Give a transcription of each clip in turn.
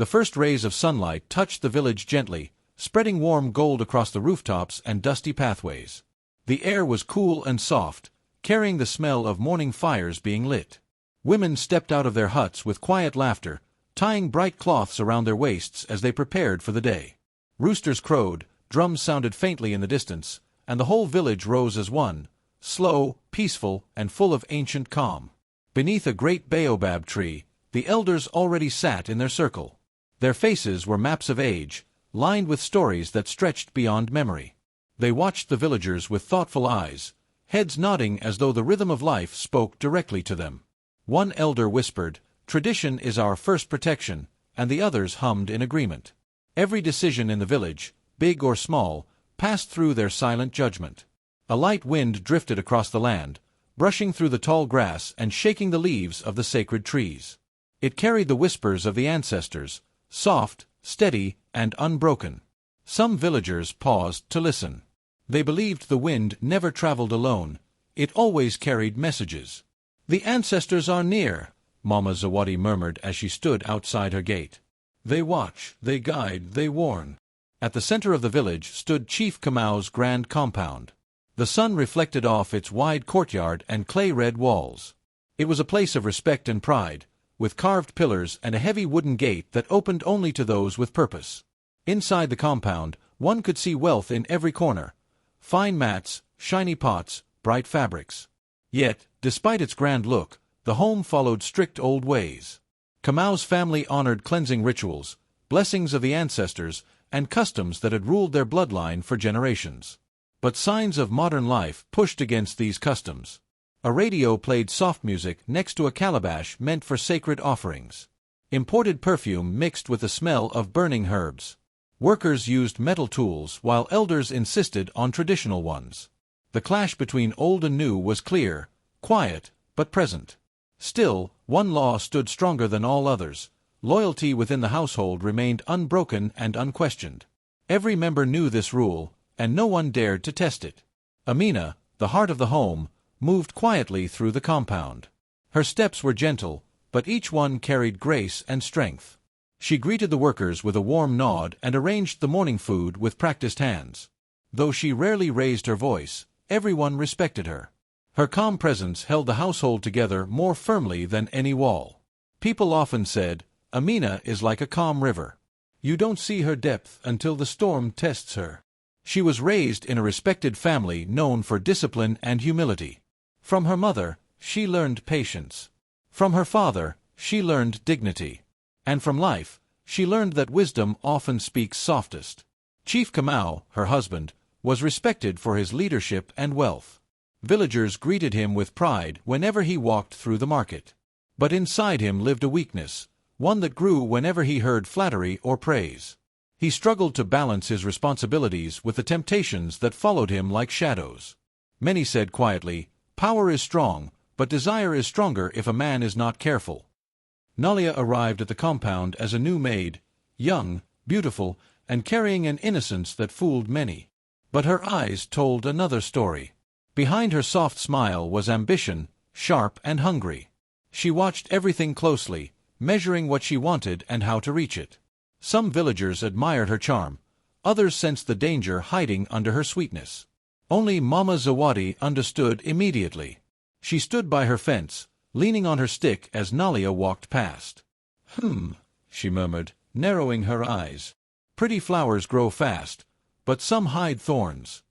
The first rays of sunlight touched the village gently, spreading warm gold across the rooftops and dusty pathways. The air was cool and soft, carrying the smell of morning fires being lit. Women stepped out of their huts with quiet laughter, tying bright cloths around their waists as they prepared for the day. Roosters crowed, drums sounded faintly in the distance, and the whole village rose as one, slow, peaceful, and full of ancient calm. Beneath a great baobab tree, the elders already sat in their circle. Their faces were maps of age, lined with stories that stretched beyond memory. They watched the villagers with thoughtful eyes, heads nodding as though the rhythm of life spoke directly to them. One elder whispered, "Tradition is our first protection," and the others hummed in agreement. Every decision in the village, big or small, passed through their silent judgment. A light wind drifted across the land, brushing through the tall grass and shaking the leaves of the sacred trees. It carried the whispers of the ancestors, soft, steady, and unbroken. Some villagers paused to listen. They believed the wind never traveled alone, it always carried messages. "The ancestors are near," Mama Zawadi murmured as she stood outside her gate. "They watch, they guide, they warn." At the center of the village stood Chief Kamau's grand compound. The sun reflected off its wide courtyard and clay-red walls. It was a place of respect and pride, with carved pillars and a heavy wooden gate that opened only to those with purpose. Inside the compound, one could see wealth in every corner: fine mats, shiny pots, bright fabrics. Yet, despite its grand look, the home followed strict old ways. Kamau's family honored cleansing rituals, blessings of the ancestors, and customs that had ruled their bloodline for generations. But signs of modern life pushed against these customs. A radio played soft music next to a calabash meant for sacred offerings. Imported perfume mixed with the smell of burning herbs. Workers used metal tools while elders insisted on traditional ones. The clash between old and new was clear, quiet, but present. Still, one law stood stronger than all others. Loyalty within the household remained unbroken and unquestioned. Every member knew this rule, and no one dared to test it. Amina, the heart of the home, moved quietly through the compound. Her steps were gentle, but each one carried grace and strength. She greeted the workers with a warm nod and arranged the morning food with practiced hands. Though she rarely raised her voice, everyone respected her. Her calm presence held the household together more firmly than any wall. People often said, "Amina is like a calm river. You don't see her depth until the storm tests her." She was raised in a respected family known for discipline and humility. From her mother, she learned patience. From her father, she learned dignity. And from life, she learned that wisdom often speaks softest. Chief Kamau, her husband, was respected for his leadership and wealth. Villagers greeted him with pride whenever he walked through the market. But inside him lived a weakness, one that grew whenever he heard flattery or praise. He struggled to balance his responsibilities with the temptations that followed him like shadows. Many said quietly, "Power is strong, but desire is stronger if a man is not careful." Nalia arrived at the compound as a new maid, young, beautiful, and carrying an innocence that fooled many. But her eyes told another story. Behind her soft smile was ambition, sharp and hungry. She watched everything closely, measuring what she wanted and how to reach it. Some villagers admired her charm, others sensed the danger hiding under her sweetness. Only Mama Zawadi understood immediately. She stood by her fence, leaning on her stick as Nalia walked past. She murmured, narrowing her eyes. "Pretty flowers grow fast, but some hide thorns."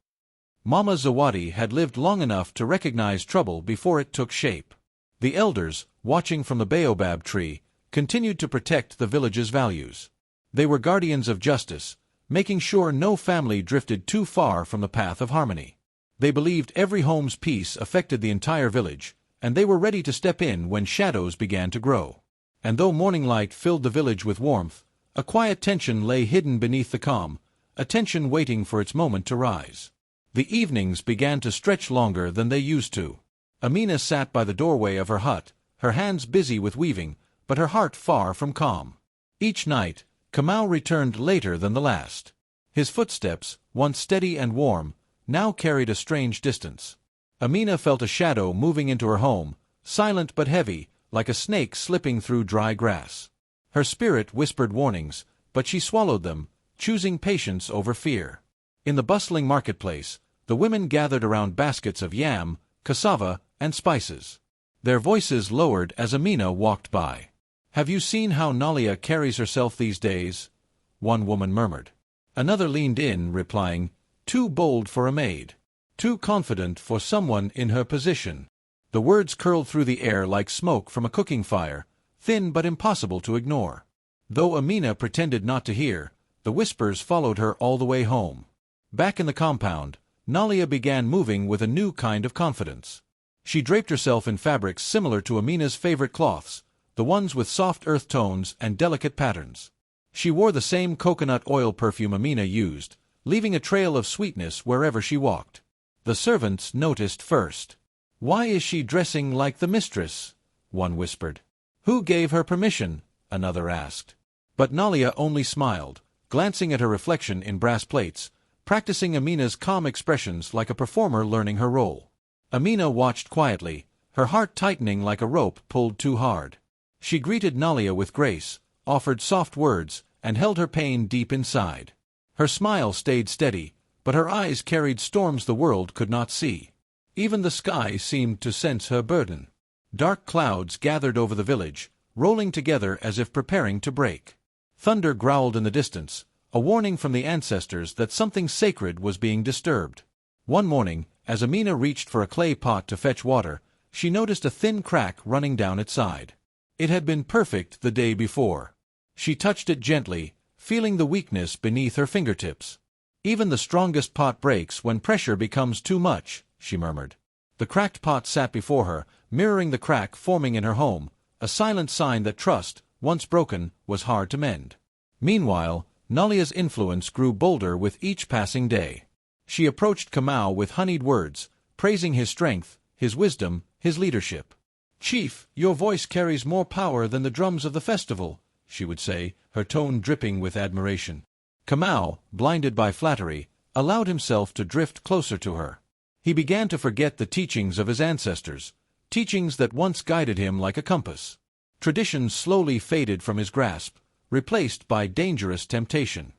Mama Zawadi had lived long enough to recognize trouble before it took shape. The elders, watching from the baobab tree, continued to protect the village's values. They were guardians of justice, making sure no family drifted too far from the path of harmony. They believed every home's peace affected the entire village, and they were ready to step in when shadows began to grow. And though morning light filled the village with warmth, a quiet tension lay hidden beneath the calm, a tension waiting for its moment to rise. The evenings began to stretch longer than they used to. Amina sat by the doorway of her hut, her hands busy with weaving, but her heart far from calm. Each night, Kamau returned later than the last. His footsteps, once steady and warm, now carried a strange distance. Amina felt a shadow moving into her home, silent but heavy, like a snake slipping through dry grass. Her spirit whispered warnings, but she swallowed them, choosing patience over fear. In the bustling marketplace, the women gathered around baskets of yam, cassava, and spices. Their voices lowered as Amina walked by. "Have you seen how Nalia carries herself these days?" one woman murmured. Another leaned in, replying, "Too bold for a maid. Too confident for someone in her position." The words curled through the air like smoke from a cooking fire, thin but impossible to ignore. Though Amina pretended not to hear, the whispers followed her all the way home. Back in the compound, Nalia began moving with a new kind of confidence. She draped herself in fabrics similar to Amina's favorite cloths, the ones with soft earth tones and delicate patterns. She wore the same coconut oil perfume Amina used, leaving a trail of sweetness wherever she walked. The servants noticed first. "Why is she dressing like the mistress?" one whispered. "Who gave her permission?" another asked. But Nalia only smiled, glancing at her reflection in brass plates, practicing Amina's calm expressions like a performer learning her role. Amina watched quietly, her heart tightening like a rope pulled too hard. She greeted Nalia with grace, offered soft words, and held her pain deep inside. Her smile stayed steady, but her eyes carried storms the world could not see. Even the sky seemed to sense her burden. Dark clouds gathered over the village, rolling together as if preparing to break. Thunder growled in the distance, a warning from the ancestors that something sacred was being disturbed. One morning, as Amina reached for a clay pot to fetch water, she noticed a thin crack running down its side. It had been perfect the day before. She touched it gently, feeling the weakness beneath her fingertips. "Even the strongest pot breaks when pressure becomes too much," she murmured. The cracked pot sat before her, mirroring the crack forming in her home, a silent sign that trust, once broken, was hard to mend. Meanwhile, Nalia's influence grew bolder with each passing day. She approached Kamau with honeyed words, praising his strength, his wisdom, his leadership. "Chief, your voice carries more power than the drums of the festival," she would say, her tone dripping with admiration. Kamau, blinded by flattery, allowed himself to drift closer to her. He began to forget the teachings of his ancestors, teachings that once guided him like a compass. Traditions slowly faded from his grasp, replaced by dangerous temptation.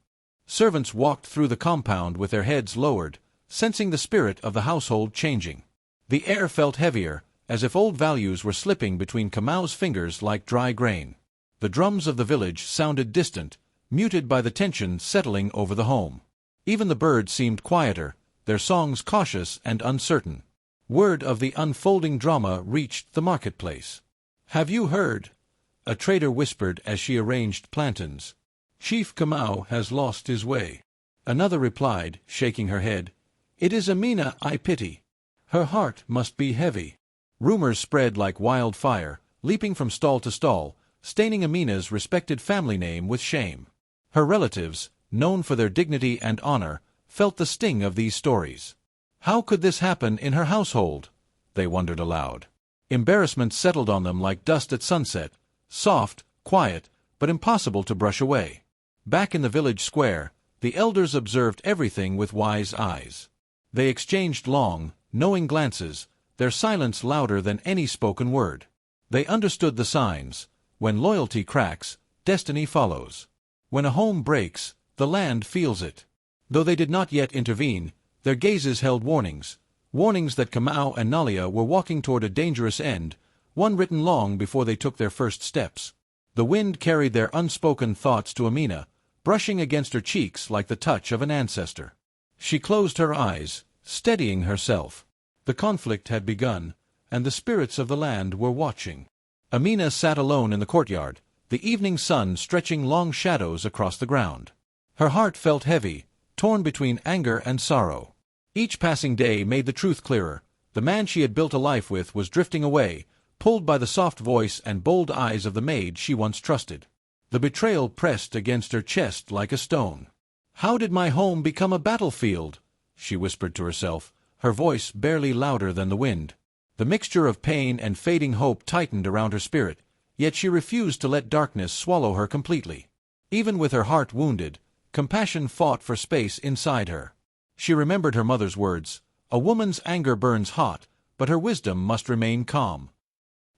Servants walked through the compound with their heads lowered, sensing the spirit of the household changing. The air felt heavier, as if old values were slipping between Kamau's fingers like dry grain. The drums of the village sounded distant, muted by the tension settling over the home. Even the birds seemed quieter, their songs cautious and uncertain. Word of the unfolding drama reached the marketplace. "Have you heard?" a trader whispered as she arranged plantains. "Chief Kamau has lost his way." Another replied, shaking her head, "It is Amina I pity. Her heart must be heavy." Rumors spread like wildfire, leaping from stall to stall, staining Amina's respected family name with shame. Her relatives, known for their dignity and honor, felt the sting of these stories. How could this happen in her household? They wondered aloud. Embarrassment settled on them like dust at sunset, soft, quiet, but impossible to brush away. Back in the village square, the elders observed everything with wise eyes. They exchanged long, knowing glances, their silence louder than any spoken word. They understood the signs. When loyalty cracks, destiny follows. When a home breaks, the land feels it. Though they did not yet intervene, their gazes held warnings, warnings that Kamau and Nalia were walking toward a dangerous end, one written long before they took their first steps. The wind carried their unspoken thoughts to Amina, brushing against her cheeks like the touch of an ancestor. She closed her eyes, steadying herself. The conflict had begun, and the spirits of the land were watching. Amina sat alone in the courtyard, the evening sun stretching long shadows across the ground. Her heart felt heavy, torn between anger and sorrow. Each passing day made the truth clearer. The man she had built a life with was drifting away, pulled by the soft voice and bold eyes of the maid she once trusted. The betrayal pressed against her chest like a stone. "How did my home become a battlefield?" she whispered to herself, her voice barely louder than the wind. The mixture of pain and fading hope tightened around her spirit, yet she refused to let darkness swallow her completely. Even with her heart wounded, compassion fought for space inside her. She remembered her mother's words, "A woman's anger burns hot, but her wisdom must remain calm."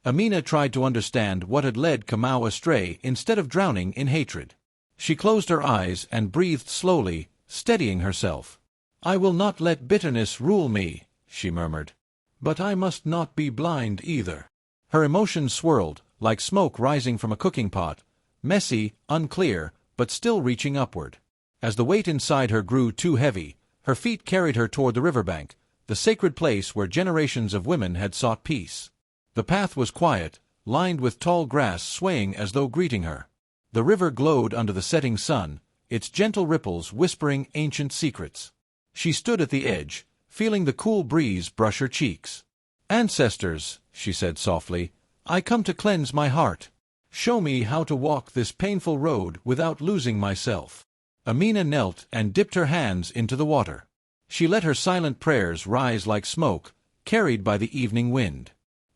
Amina tried to understand what had led Kamau astray instead of drowning in hatred. She closed her eyes and breathed slowly, steadying herself. "I will not let bitterness rule me," she murmured. "But I must not be blind either." Her emotions swirled, like smoke rising from a cooking pot, messy, unclear, but still reaching upward. As the weight inside her grew too heavy, her feet carried her toward the riverbank, the sacred place where generations of women had sought peace. The path was quiet, lined with tall grass swaying as though greeting her. The river glowed under the setting sun, its gentle ripples whispering ancient secrets. She stood at the edge, feeling the cool breeze brush her cheeks. "Ancestors," she said softly, "I come to cleanse my heart. Show me how to walk this painful road without losing myself." Amina knelt and dipped her hands into the water. She let her silent prayers rise like smoke, carried by the evening wind.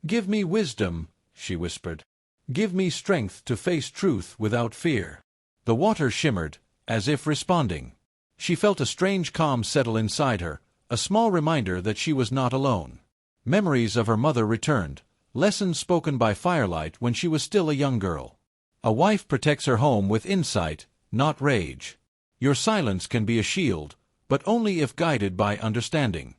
"Give me wisdom," she whispered. "Give me strength to face truth without fear." The water shimmered, as if responding. She felt a strange calm settle inside her, a small reminder that she was not alone. Memories of her mother returned, lessons spoken by firelight when she was still a young girl. A wife protects her home with insight, not rage. Your silence can be a shield, but only if guided by understanding.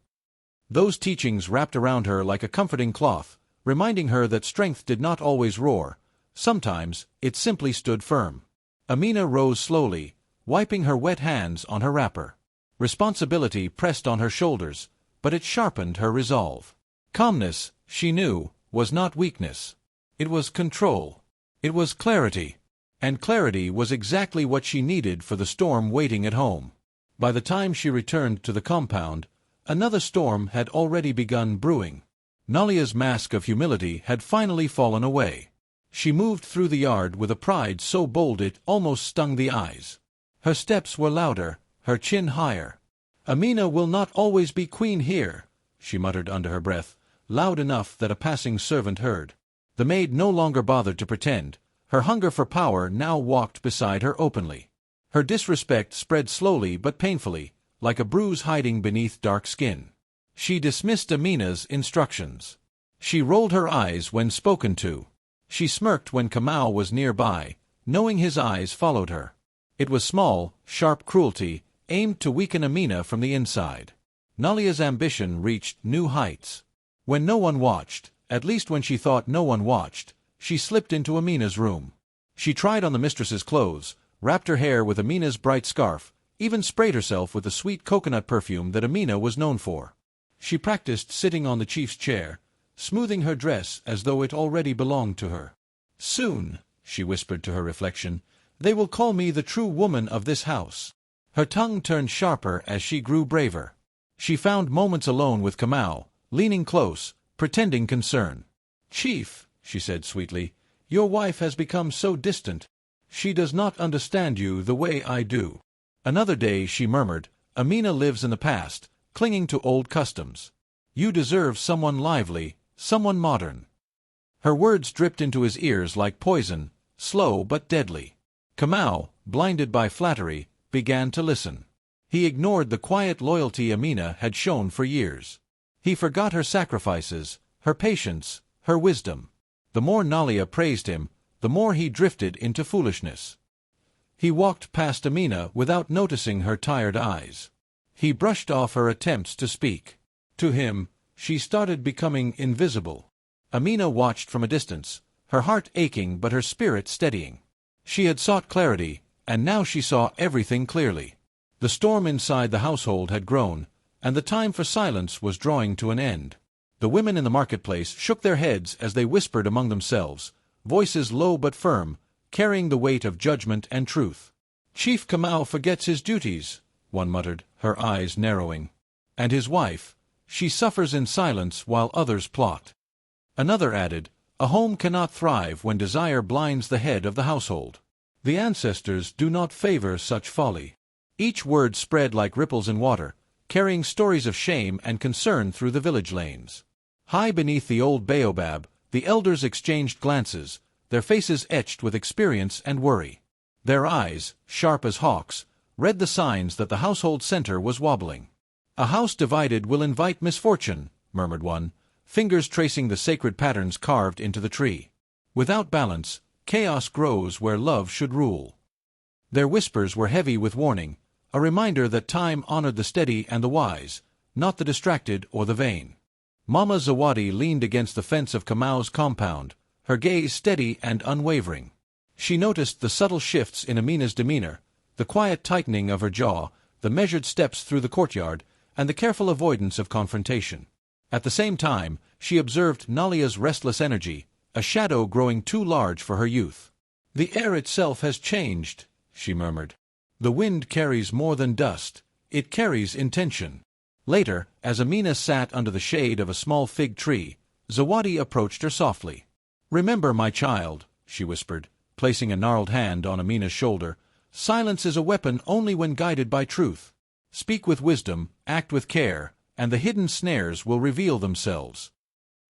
Those teachings wrapped around her like a comforting cloth, reminding her that strength did not always roar. Sometimes, it simply stood firm. Amina rose slowly, wiping her wet hands on her wrapper. Responsibility pressed on her shoulders, but it sharpened her resolve. Calmness, she knew, was not weakness. It was control. It was clarity. And clarity was exactly what she needed for the storm waiting at home. By the time she returned to the compound, another storm had already begun brewing. Nalia's mask of humility had finally fallen away. She moved through the yard with a pride so bold it almost stung the eyes. Her steps were louder, her chin higher. "Amina will not always be queen here," she muttered under her breath, loud enough that a passing servant heard. The maid no longer bothered to pretend. Her hunger for power now walked beside her openly. Her disrespect spread slowly but painfully, like a bruise hiding beneath dark skin. She dismissed Amina's instructions. She rolled her eyes when spoken to. She smirked when Kamau was nearby, knowing his eyes followed her. It was small, sharp cruelty, aimed to weaken Amina from the inside. Nalia's ambition reached new heights. When no one watched, at least when she thought no one watched, she slipped into Amina's room. She tried on the mistress's clothes, wrapped her hair with Amina's bright scarf, even sprayed herself with the sweet coconut perfume that Amina was known for. She practiced sitting on the chief's chair, smoothing her dress as though it already belonged to her. "Soon," she whispered to her reflection, "they will call me the true woman of this house." Her tongue turned sharper as she grew braver. She found moments alone with Kamau, leaning close, pretending concern. "Chief," she said sweetly, "your wife has become so distant. She does not understand you the way I do." Another day, she murmured, "Amina lives in the past, clinging to old customs. You deserve someone lively, someone modern." Her words dripped into his ears like poison, slow but deadly. Kamau, blinded by flattery, began to listen. He ignored the quiet loyalty Amina had shown for years. He forgot her sacrifices, her patience, her wisdom. The more Nalia praised him, the more he drifted into foolishness. He walked past Amina without noticing her tired eyes. He brushed off her attempts to speak. To him, she started becoming invisible. Amina watched from a distance, her heart aching but her spirit steadying. She had sought clarity, and now she saw everything clearly. The storm inside the household had grown, and the time for silence was drawing to an end. The women in the marketplace shook their heads as they whispered among themselves, voices low but firm, carrying the weight of judgment and truth. "Chief Kamau forgets his duties," one muttered, her eyes narrowing. "And his wife, she suffers in silence while others plot." Another added, "A home cannot thrive when desire blinds the head of the household. The ancestors do not favor such folly." Each word spread like ripples in water, carrying stories of shame and concern through the village lanes. High beneath the old baobab, the elders exchanged glances, their faces etched with experience and worry. Their eyes, sharp as hawks, read the signs that the household center was wobbling. "A house divided will invite misfortune," murmured one, fingers tracing the sacred patterns carved into the tree. Without balance, chaos grows where love should rule. Their whispers were heavy with warning, a reminder that time honored the steady and the wise, not the distracted or the vain. Mama Zawadi leaned against the fence of Kamau's compound, her gaze steady and unwavering. She noticed the subtle shifts in Amina's demeanor, the quiet tightening of her jaw, the measured steps through the courtyard, and the careful avoidance of confrontation. At the same time, she observed Nalia's restless energy, a shadow growing too large for her youth. "The air itself has changed," she murmured. "The wind carries more than dust, it carries intention." Later, as Amina sat under the shade of a small fig tree, Zawadi approached her softly. "Remember, my child," she whispered, placing a gnarled hand on Amina's shoulder, "silence is a weapon only when guided by truth. Speak with wisdom, act with care, and the hidden snares will reveal themselves."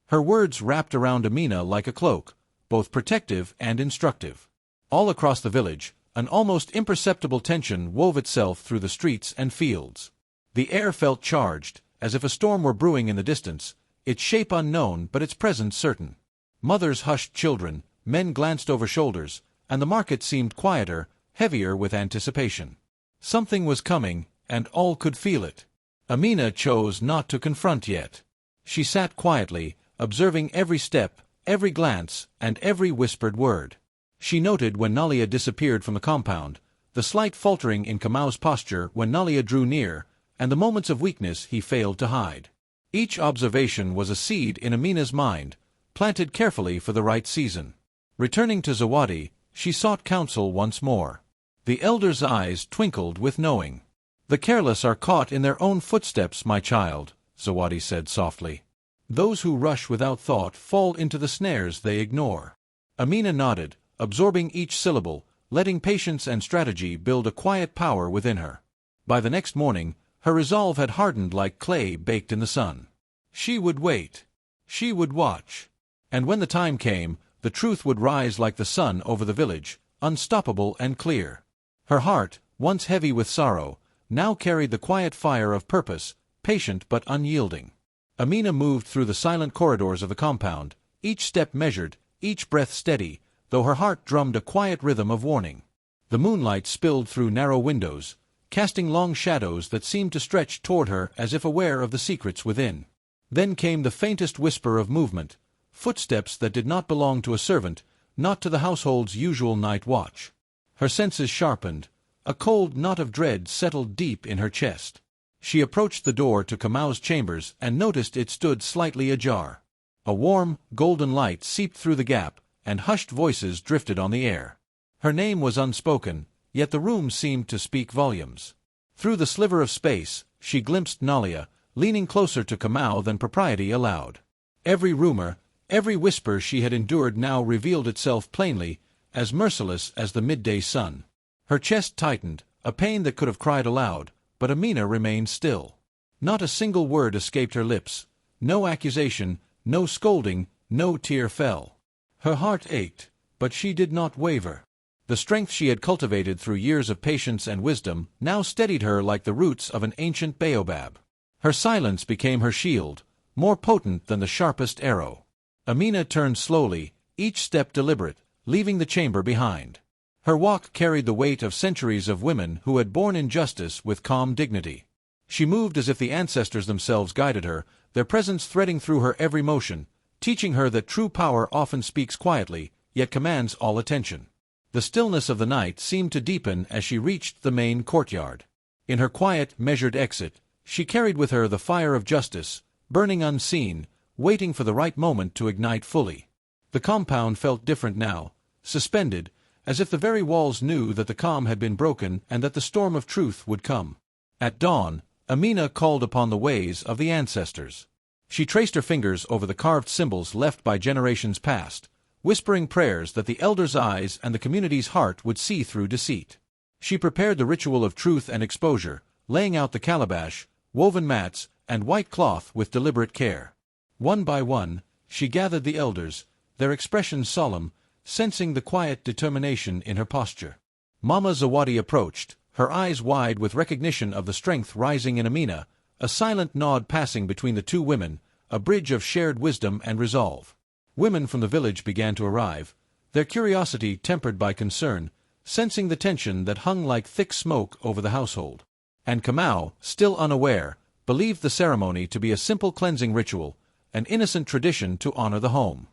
Her words wrapped around Amina like a cloak, both protective and instructive. All across the village, an almost imperceptible tension wove itself through the streets and fields. The air felt charged, as if a storm were brewing in the distance, its shape unknown but its presence certain. Mothers hushed children, men glanced over shoulders, and the market seemed quieter, heavier with anticipation. Something was coming, and all could feel it. Amina chose not to confront yet. She sat quietly, observing every step, every glance, and every whispered word. She noted when Nalia disappeared from the compound, the slight faltering in Kamau's posture when Nalia drew near, and the moments of weakness he failed to hide. Each observation was a seed in Amina's mind, planted carefully for the right season. Returning to Zawadi, she sought counsel once more. The elder's eyes twinkled with knowing. "The careless are caught in their own footsteps, my child," Zawadi said softly. "Those who rush without thought fall into the snares they ignore." Amina nodded, absorbing each syllable, letting patience and strategy build a quiet power within her. By the next morning, her resolve had hardened like clay baked in the sun. She would wait. She would watch. And when the time came, the truth would rise like the sun over the village, unstoppable and clear. Her heart, once heavy with sorrow, now carried the quiet fire of purpose, patient but unyielding. Amina moved through the silent corridors of the compound, each step measured, each breath steady, though her heart drummed a quiet rhythm of warning. The moonlight spilled through narrow windows, casting long shadows that seemed to stretch toward her as if aware of the secrets within. Then came the faintest whisper of movement, footsteps that did not belong to a servant, not to the household's usual night watch. Her senses sharpened, a cold knot of dread settled deep in her chest. She approached the door to Kamau's chambers and noticed it stood slightly ajar. A warm, golden light seeped through the gap, and hushed voices drifted on the air. Her name was unspoken, yet the room seemed to speak volumes. Through the sliver of space, she glimpsed Nalia, leaning closer to Kamau than propriety allowed. Every rumor, every whisper she had endured now revealed itself plainly, as merciless as the midday sun. Her chest tightened, a pain that could have cried aloud, but Amina remained still. Not a single word escaped her lips, no accusation, no scolding, no tear fell. Her heart ached, but she did not waver. The strength she had cultivated through years of patience and wisdom now steadied her like the roots of an ancient baobab. Her silence became her shield, more potent than the sharpest arrow. Amina turned slowly, each step deliberate, leaving the chamber behind. Her walk carried the weight of centuries of women who had borne injustice with calm dignity. She moved as if the ancestors themselves guided her, their presence threading through her every motion, teaching her that true power often speaks quietly, yet commands all attention. The stillness of the night seemed to deepen as she reached the main courtyard. In her quiet, measured exit, she carried with her the fire of justice, burning unseen, waiting for the right moment to ignite fully. The compound felt different now, suspended, as if the very walls knew that the calm had been broken and that the storm of truth would come. At dawn, Amina called upon the ways of the ancestors. She traced her fingers over the carved symbols left by generations past, whispering prayers that the elders' eyes and the community's heart would see through deceit. She prepared the ritual of truth and exposure, laying out the calabash, woven mats, and white cloth with deliberate care. One by one, she gathered the elders, their expressions solemn, sensing the quiet determination in her posture. Mama Zawadi approached, her eyes wide with recognition of the strength rising in Amina, a silent nod passing between the two women, a bridge of shared wisdom and resolve. Women from the village began to arrive, their curiosity tempered by concern, sensing the tension that hung like thick smoke over the household. And Kamau, still unaware, believed the ceremony to be a simple cleansing ritual, an innocent tradition to honor the home.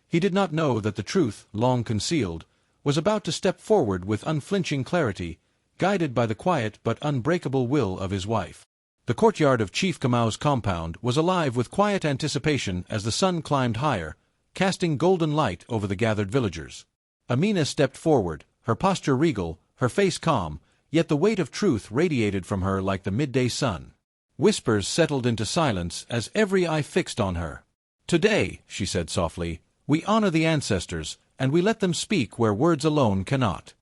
He did not know that the truth, long concealed, was about to step forward with unflinching clarity, guided by the quiet but unbreakable will of his wife. The courtyard of Chief Kamau's compound was alive with quiet anticipation as the sun climbed higher, casting golden light over the gathered villagers. Amina stepped forward, her posture regal, her face calm, yet the weight of truth radiated from her like the midday sun. Whispers settled into silence as every eye fixed on her. "Today," she said softly, "we honor the ancestors, and we let them speak where words alone cannot."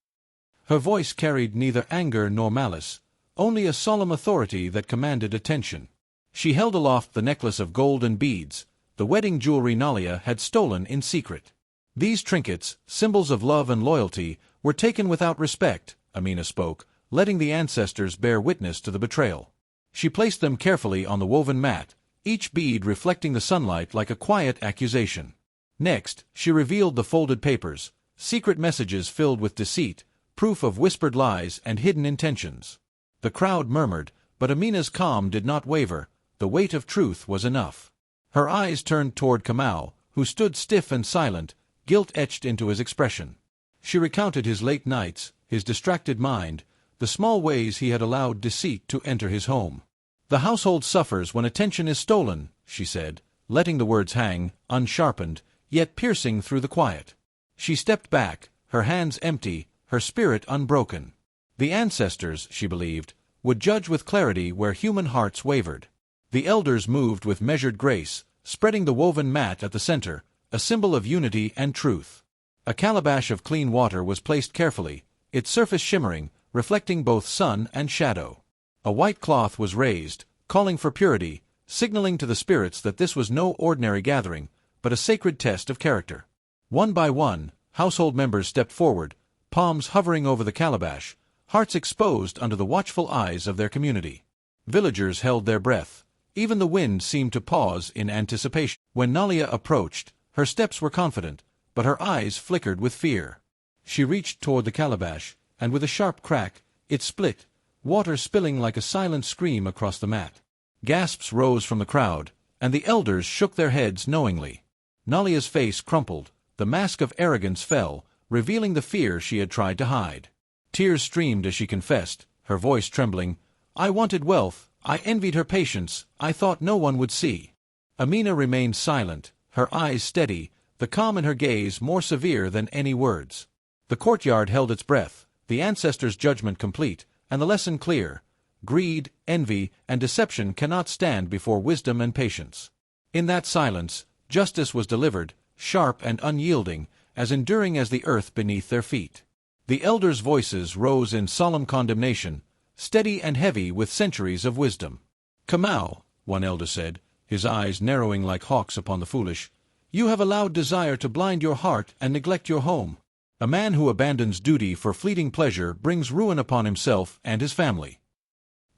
Her voice carried neither anger nor malice, only a solemn authority that commanded attention. She held aloft the necklace of gold and beads, the wedding jewelry Nalia had stolen in secret. These trinkets, symbols of love and loyalty, were taken without respect, Amina spoke, letting the ancestors bear witness to the betrayal. She placed them carefully on the woven mat, each bead reflecting the sunlight like a quiet accusation. Next, she revealed the folded papers, secret messages filled with deceit, proof of whispered lies and hidden intentions. The crowd murmured, but Amina's calm did not waver. The weight of truth was enough. Her eyes turned toward Kamau, who stood stiff and silent, guilt etched into his expression. She recounted his late nights, his distracted mind, the small ways he had allowed deceit to enter his home. "The household suffers when attention is stolen," she said, letting the words hang, unsharpened, yet piercing through the quiet. She stepped back, her hands empty, her spirit unbroken. The ancestors, she believed, would judge with clarity where human hearts wavered. The elders moved with measured grace, spreading the woven mat at the center, a symbol of unity and truth. A calabash of clean water was placed carefully, its surface shimmering, reflecting both sun and shadow. A white cloth was raised, calling for purity, signaling to the spirits that this was no ordinary gathering, but a sacred test of character. One by one, household members stepped forward, palms hovering over the calabash, hearts exposed under the watchful eyes of their community. Villagers held their breath. Even the wind seemed to pause in anticipation. When Nalia approached, her steps were confident, but her eyes flickered with fear. She reached toward the calabash, and with a sharp crack, it split, water spilling like a silent scream across the mat. Gasps rose from the crowd, and the elders shook their heads knowingly. Nalia's face crumpled, the mask of arrogance fell, revealing the fear she had tried to hide. Tears streamed as she confessed, her voice trembling, "I wanted wealth, I envied her patience, I thought no one would see." Amina remained silent, her eyes steady, the calm in her gaze more severe than any words. The courtyard held its breath, the ancestors' judgment complete, and the lesson clear. Greed, envy, and deception cannot stand before wisdom and patience. In that silence, justice was delivered, sharp and unyielding, as enduring as the earth beneath their feet. The elders' voices rose in solemn condemnation, steady and heavy with centuries of wisdom. "Kamau," one elder said, his eyes narrowing like hawks upon the foolish, "you have allowed desire to blind your heart and neglect your home. A man who abandons duty for fleeting pleasure brings ruin upon himself and his family."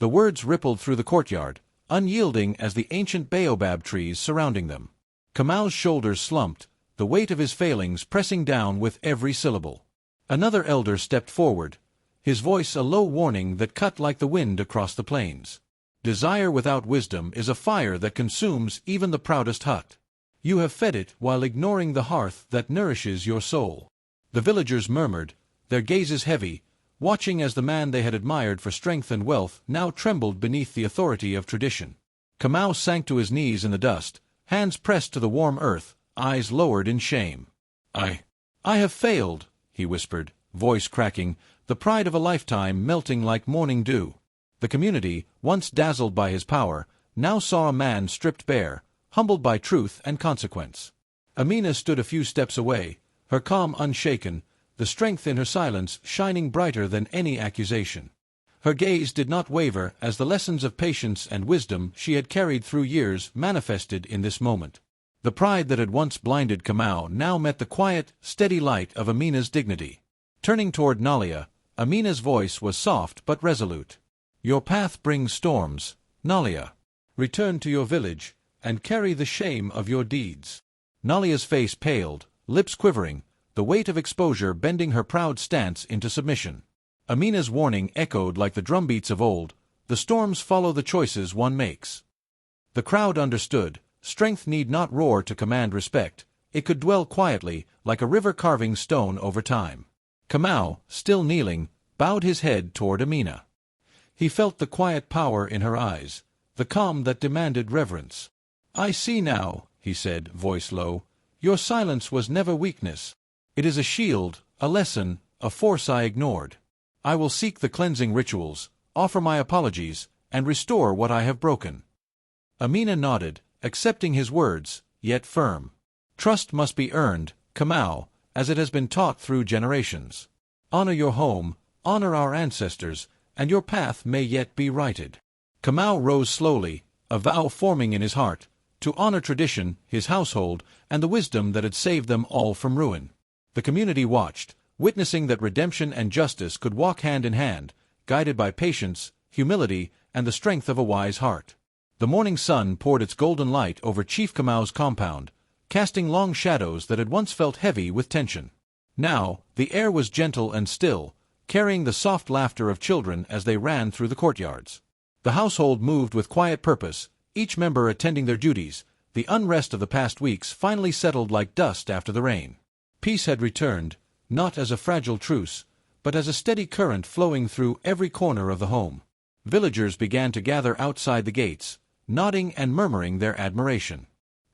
The words rippled through the courtyard, unyielding as the ancient baobab trees surrounding them. Kamau's shoulders slumped, the weight of his failings pressing down with every syllable. Another elder stepped forward, his voice a low warning that cut like the wind across the plains. "Desire without wisdom is a fire that consumes even the proudest hut. You have fed it while ignoring the hearth that nourishes your soul." The villagers murmured, their gazes heavy, watching as the man they had admired for strength and wealth now trembled beneath the authority of tradition. Kamau sank to his knees in the dust, hands pressed to the warm earth, eyes lowered in shame. I have failed," he whispered, voice cracking, the pride of a lifetime melting like morning dew. The community, once dazzled by his power, now saw a man stripped bare, humbled by truth and consequence. Amina stood a few steps away, her calm unshaken, the strength in her silence shining brighter than any accusation. Her gaze did not waver as the lessons of patience and wisdom she had carried through years manifested in this moment. The pride that had once blinded Kamau now met the quiet, steady light of Amina's dignity. Turning toward Nalia, Amina's voice was soft but resolute. "Your path brings storms, Nalia. Return to your village, and carry the shame of your deeds. Nalia's face paled, lips quivering, the weight of exposure bending her proud stance into submission. Amina's warning echoed like the drumbeats of old, the storms follow the choices one makes. The crowd understood, strength need not roar to command respect, it could dwell quietly, like a river carving stone over time. Kamau, still kneeling, bowed his head toward Amina. He felt the quiet power in her eyes, the calm that demanded reverence. "I see now," he said, voice low, "your silence was never weakness. It is a shield, a lesson, a force I ignored. I will seek the cleansing rituals, offer my apologies, and restore what I have broken." Amina nodded, accepting his words, yet firm. "Trust must be earned, Kamau, as it has been taught through generations. Honor your home, honor our ancestors, and your path may yet be righted." Kamau rose slowly, a vow forming in his heart, to honor tradition, his household, and the wisdom that had saved them all from ruin. The community watched, witnessing that redemption and justice could walk hand in hand, guided by patience, humility, and the strength of a wise heart. The morning sun poured its golden light over Chief Kamau's compound, casting long shadows that had once felt heavy with tension. Now, the air was gentle and still, carrying the soft laughter of children as they ran through the courtyards. The household moved with quiet purpose, each member attending their duties. The unrest of the past weeks finally settled like dust after the rain. Peace had returned, not as a fragile truce, but as a steady current flowing through every corner of the home. Villagers began to gather outside the gates, nodding and murmuring their admiration.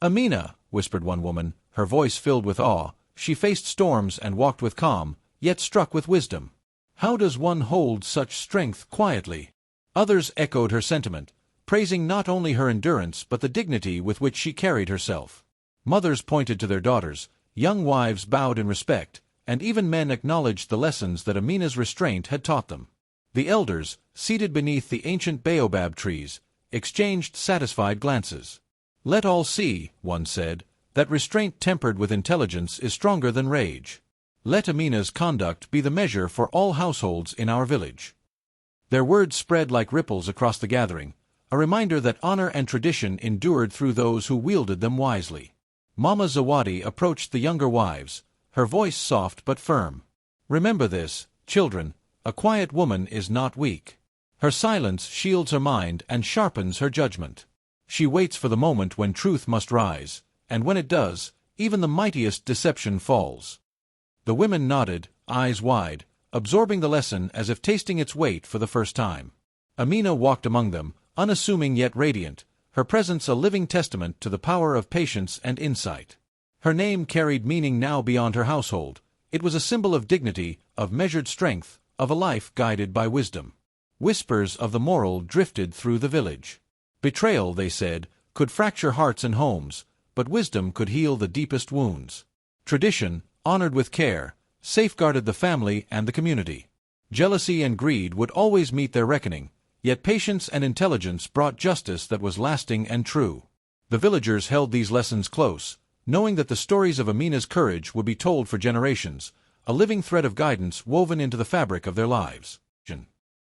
"Amina," whispered one woman, her voice filled with awe. She faced storms and walked with calm, yet struck with wisdom. "How does one hold such strength quietly?" Others echoed her sentiment, praising not only her endurance but the dignity with which she carried herself. Mothers pointed to their daughters, young wives bowed in respect, and even men acknowledged the lessons that Amina's restraint had taught them. The elders, seated beneath the ancient baobab trees, exchanged satisfied glances. "Let all see," one said, "that restraint tempered with intelligence is stronger than rage. Let Amina's conduct be the measure for all households in our village." Their words spread like ripples across the gathering, a reminder that honor and tradition endured through those who wielded them wisely. Mama Zawadi approached the younger wives, her voice soft but firm. "Remember this, children, a quiet woman is not weak. Her silence shields her mind and sharpens her judgment. She waits for the moment when truth must rise, and when it does, even the mightiest deception falls." The women nodded, eyes wide, absorbing the lesson as if tasting its weight for the first time. Amina walked among them, unassuming yet radiant, her presence a living testament to the power of patience and insight. Her name carried meaning now beyond her household. It was a symbol of dignity, of measured strength, of a life guided by wisdom. Whispers of the moral drifted through the village. Betrayal, they said, could fracture hearts and homes, but wisdom could heal the deepest wounds. Tradition, honored with care, safeguarded the family and the community. Jealousy and greed would always meet their reckoning, yet patience and intelligence brought justice that was lasting and true. The villagers held these lessons close, knowing that the stories of Amina's courage would be told for generations, a living thread of guidance woven into the fabric of their lives.